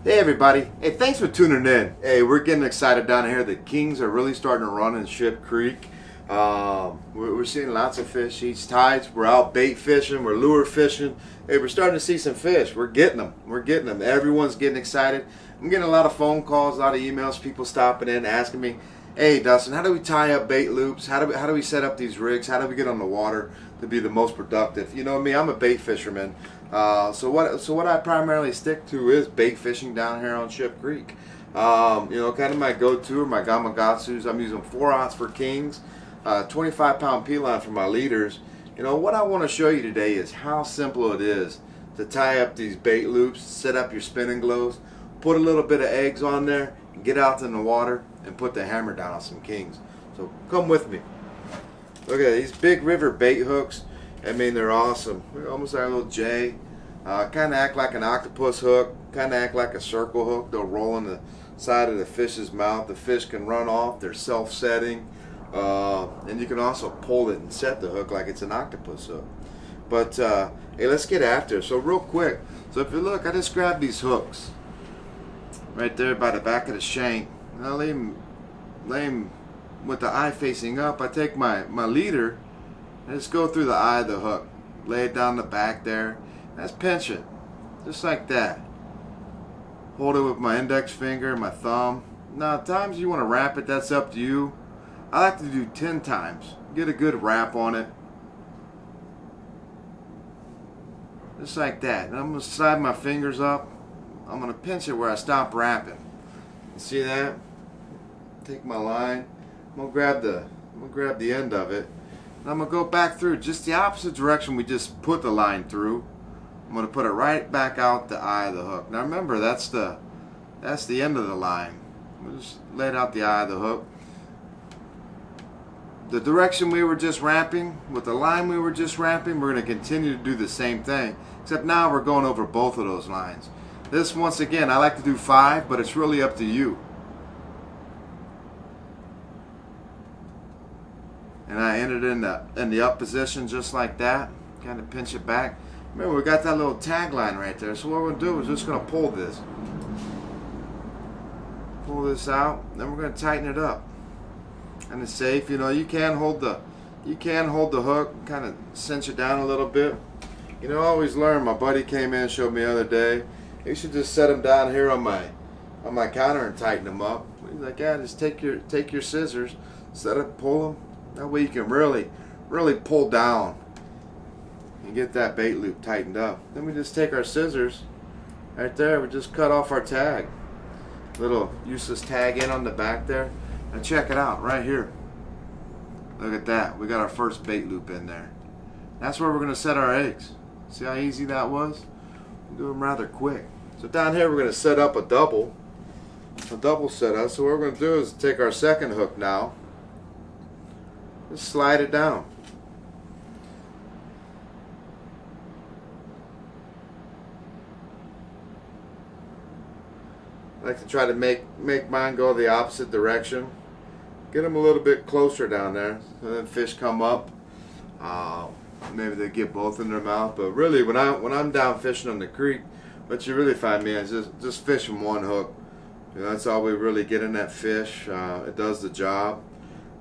Hey everybody, hey, thanks for tuning in. Hey, we're getting excited down here. The kings are really starting to run in Ship Creek. We're seeing lots of fish. Each tides, we're out bait fishing, we're lure fishing. Hey, we're starting to see some fish. We're getting them. Everyone's getting excited. I'm getting a lot of phone calls, a lot of emails, people stopping in asking me, hey Dustin, how do we tie up bait loops? How do we set up these rigs? How do we get on the water to be the most productive? You know me, I'm a bait fisherman. So what I primarily stick to is bait fishing down here on Ship Creek. You know, kind of my go-to, my Gamakatsus. I'm using 4-ounce for kings, 25-pound P-line for my leaders. You know, what I want to show you today is how simple it is to tie up these bait loops, set up your Spin-N-Glos, put a little bit of eggs on there, and get out in the water and put the hammer down on some kings. So come with me. Look at these big river bait hooks. I mean, they're awesome. They're almost like a little J. Kind of act like an octopus hook. Kind of act like a circle hook. They'll roll in the side of the fish's mouth. The fish can run off. They're self-setting. And you can also pull it and set the hook like it's an octopus hook. But, hey, let's get after it. So real quick. So if you look, I just grabbed these hooks right there by the back of the shank. And I lay them with the eye facing up. I take my leader and just go through the eye of the hook. Lay it down the back there. Let's pinch it. Just like that. Hold it with my index finger, my thumb. Now, times you want to wrap it, that's up to you. I like to do 10 times. Get a good wrap on it. Just like that. And I'm going to slide my fingers up. I'm going to pinch it where I stop wrapping. You see that? Take my line. I'm going to grab the end of it. And I'm going to go back through just the opposite direction we just put the line through. I'm going to put it right back out the eye of the hook. Now remember, that's the end of the line. We'll just lay it out the eye of the hook. The direction we were just wrapping, with the line we were just wrapping, we're going to continue to do the same thing. Except now we're going over both of those lines. This, once again, I like to do 5, but it's really up to you. And I ended in the up position just like that. Kind of pinch it back. Remember, we got that little tag line right there. So what we're going to do is just going to pull this. Pull this out. Then we're going to tighten it up. And it's safe. You know, you can hold the hook, kind of cinch it down a little bit. You know, I always learn. My buddy came in and showed me the other day. You should just set them down here on my counter and tighten them up. He's like, yeah, just take your scissors, set it, pull them. That way you can really pull down and get that bait loop tightened up. Then we just take our scissors right there. We just cut off our tag. Little useless tag in on the back there. And check it out right here. Look at that. We got our first bait loop in there. That's where we're going to set our eggs. See how easy that was? We'll do them rather quick. So down here we're going to set up a double setup. So what we're going to do is take our second hook now. Just slide it down. I like to try to make mine go the opposite direction. Get them a little bit closer down there. So then fish come up. Maybe they get both in their mouth. But really, when I'm down fishing on the creek, what you really find me is just fishing one hook. You know, that's all we really get in that fish. It does the job.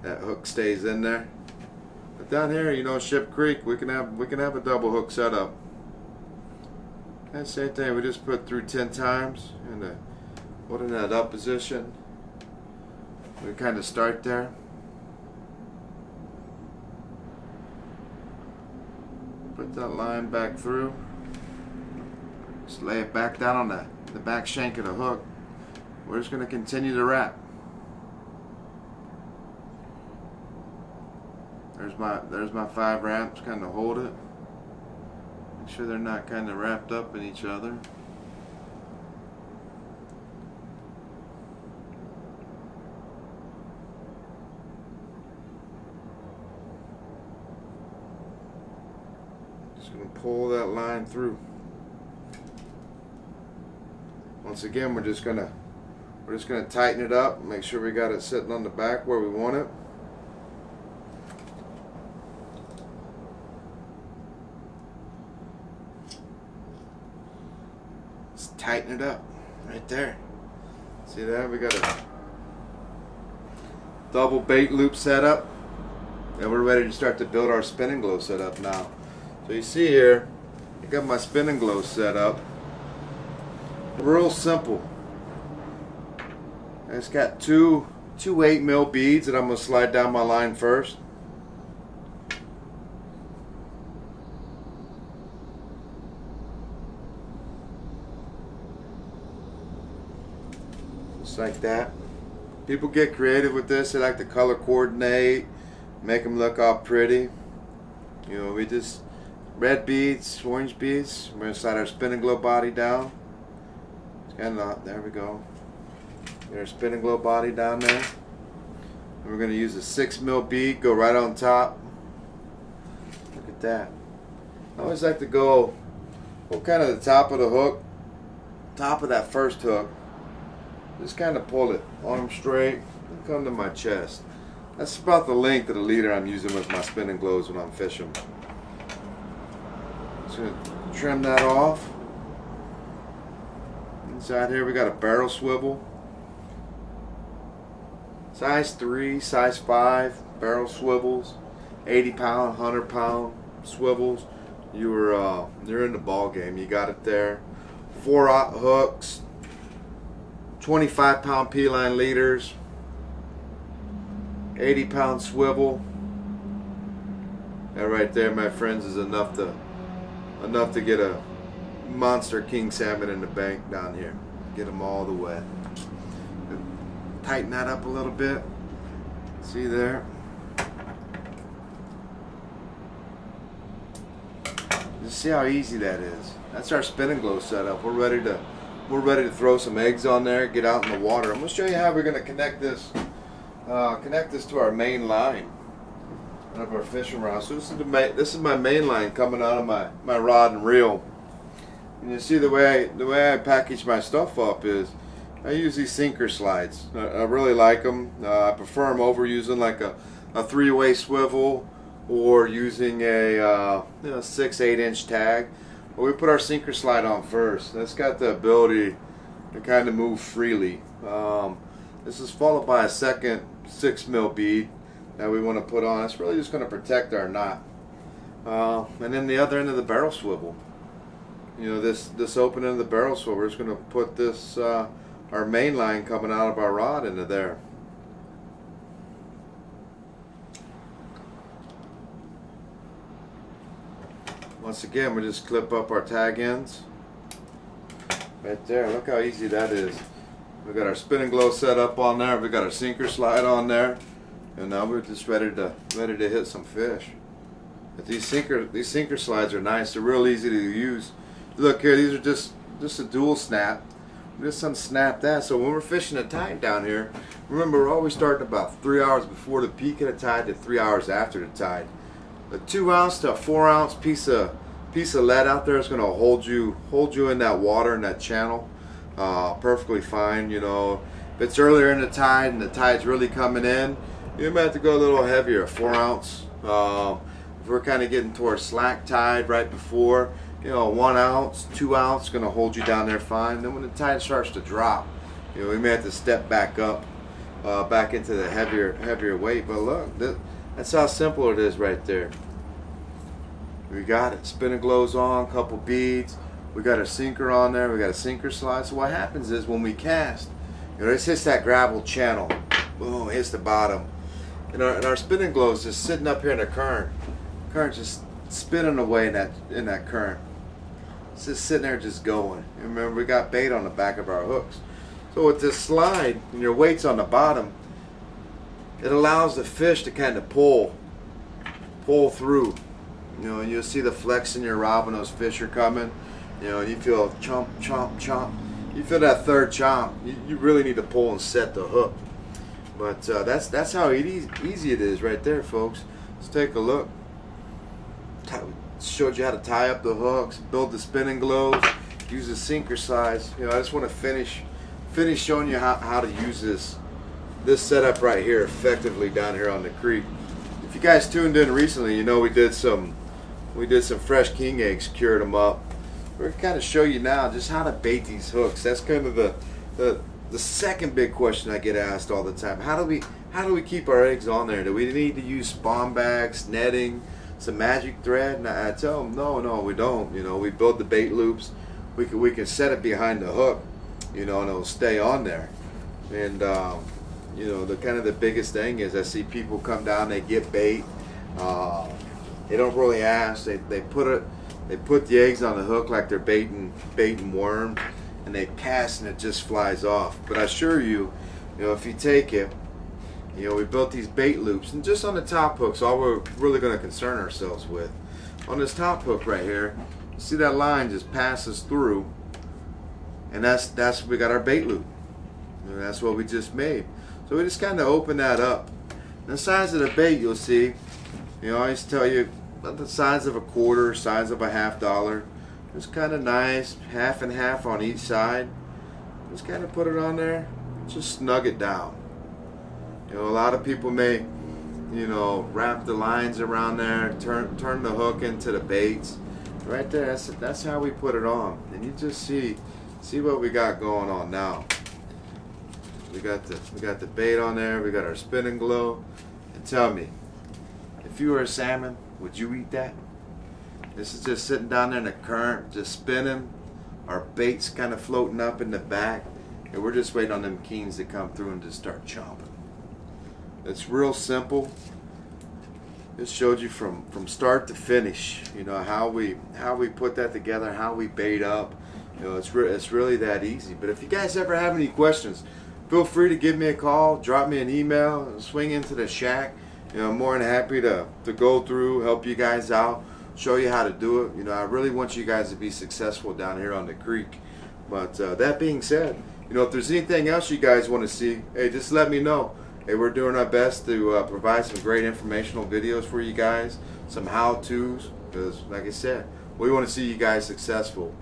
That hook stays in there. But down here, you know, Ship Creek, we can have a double hook setup. And same thing, we just put through 10 times and put in that up position. We kind of start there. Put that line back through. Just lay it back down on the back shank of the hook. We're just going to continue to wrap. There's my 5 wraps. Kind of hold it. Make sure they're not kind of wrapped up in each other. Just going to pull that line through. Once again, we're just gonna tighten it up. Make sure we got it sitting on the back where we want it. Just tighten it up. Right there. See that? We got a double bait loop setup. And we're ready to start to build our Spin-N-Glo setup now. So you see here, I got my Spin-N-Glo set up. Real simple. It's got two 8mm beads that I'm going to slide down my line first. Just like that. People get creative with this. They like to color coordinate, make them look all pretty. You know, we just red beads, orange beads. We're going to slide our Spin-N-Glo body down. It's kind of, there we go. Get our Spin-N-Glo body down there. And we're going to use a 6mm bead, go right on top. Look at that. I always like to go kind of the top of the hook, top of that first hook. Just kind of pull it, arm straight, and come to my chest. That's about the length of the leader I'm using with my Spin-N-Glos when I'm fishing. Just going to trim that off. Inside here we got a barrel swivel. Size 3, size 5 barrel swivels, 80-pound, 100-pound swivels. You're in the ball game. You got it there. 4/0 hooks, 25-pound P-line leaders, 80-pound swivel. That right there, my friends, is enough to get a monster king salmon in the bank down here. Get them all the way. Tighten that up a little bit. See there? Just see how easy that is. That's our Spin-N-Glo setup. We're ready to throw some eggs on there, get out in the water. I'm going to show you how we're going to connect this to our main line of our fishing rod. So this is my main line coming out of my rod and reel. And you see the way I package my stuff up is I use these sinker slides. I really like them. I prefer them over using like a 3-way swivel or using a 6-8 inch tag. But we put our sinker slide on first. That's got the ability to kind of move freely. This is followed by a second 6mm bead that we want to put on. It's really just going to protect our knot. And then the other end of the barrel swivel. You know, this opening of the barrel swivel, we're just going to put this our main line coming out of our rod into there. Once again, we just clip up our tag ends right there. Look how easy that is. We got our Spin-N-Glo set up on there. We got our sinker slide on there, and now we're just ready to hit some fish. But these sinker slides are nice. They're real easy to use. Look here, these are just a dual snap. Just unsnap that. So when we're fishing a tide down here, remember we're always starting about 3 hours before the peak of the tide to 3 hours after the tide. A 2-ounce to a 4-ounce piece of lead out there is going to hold you in that water in that channel perfectly fine. You know, if it's earlier in the tide and the tide's really coming in, you might have to go a little heavier, a 4-ounce. If we're kind of getting towards slack tide right before, you know, 1 ounce, 2 ounce going to hold you down there fine. Then when the tide starts to drop, you know, we may have to step back up, back into the heavier weight. But look, that's how simple it is right there. We got it. Spin-N-Glo's on, couple beads. We got a sinker on there. We got a sinker slide. So what happens is when we cast, you know, this hits that gravel channel. Boom, hits the bottom. And our Spin-N-Glo is just sitting up here in the current. Current just spinning away in that current. It's just sitting there just going. And remember, we got bait on the back of our hooks. So with this slide and your weight's on the bottom, it allows the fish to kind of pull through. You know, you'll see the flex in your rod when those fish are coming. You know, you feel chomp, chomp, chomp. You feel that third chomp. You really need to pull and set the hook. But that's how easy it is right there, folks. Let's take a look. Showed you how to tie up the hooks, build the Spin-N-Glos, use the sinker slides. You know, I just want to finish showing you how to use this setup right here effectively down here on the creek. If you guys tuned in recently, you know we did some fresh king eggs, cured them up. we're gonna kind of show you now just how to bait these hooks. That's kind of the second big question I get asked all the time. How do we keep our eggs on there? Do we need to use spawn bags, netting, some magic thread? And I tell them, no, we don't. You know, we build the bait loops. We can set it behind the hook, you know, and it'll stay on there. And you know, the biggest thing is I see people come down, they get bait. They don't really ask. They put the eggs on the hook like they're baiting worms, and they cast and it just flies off. But I assure you, you know, if you take it, you know, we built these bait loops, and just on the top hooks, all we're really going to concern ourselves with. On this top hook right here, you see that line just passes through, and that's we got our bait loop. And that's what we just made. So we just kind of open that up. And the size of the bait, you'll see, you know, I always tell you about the size of a quarter, size of a $50. Just kind of nice, half and half on each side. Just kind of put it on there, just snug it down. You know, a lot of people may, you know, wrap the lines around there, turn the hook into the baits. Right there, that's how we put it on. And you just see what we got going on now. We got the bait on there. We got our Spin-N-Glo. And tell me, if you were a salmon, would you eat that? This is just sitting down there in the current, just spinning. Our bait's kind of floating up in the back, and we're just waiting on them kings to come through and just start chomping. It's real simple. Just showed you from start to finish. You know how we put that together, how we bait up. You know, it's really that easy. But if you guys ever have any questions, feel free to give me a call, drop me an email, swing into the shack. You know, I'm more than happy to go through, help you guys out, show you how to do it. You know, I really want you guys to be successful down here on the creek. But that being said, you know, if there's anything else you guys want to see, hey, just let me know. Hey, we're doing our best to provide some great informational videos for you guys, some how-tos, because like I said, we want to see you guys successful,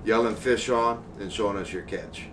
yelling fish on and showing us your catch.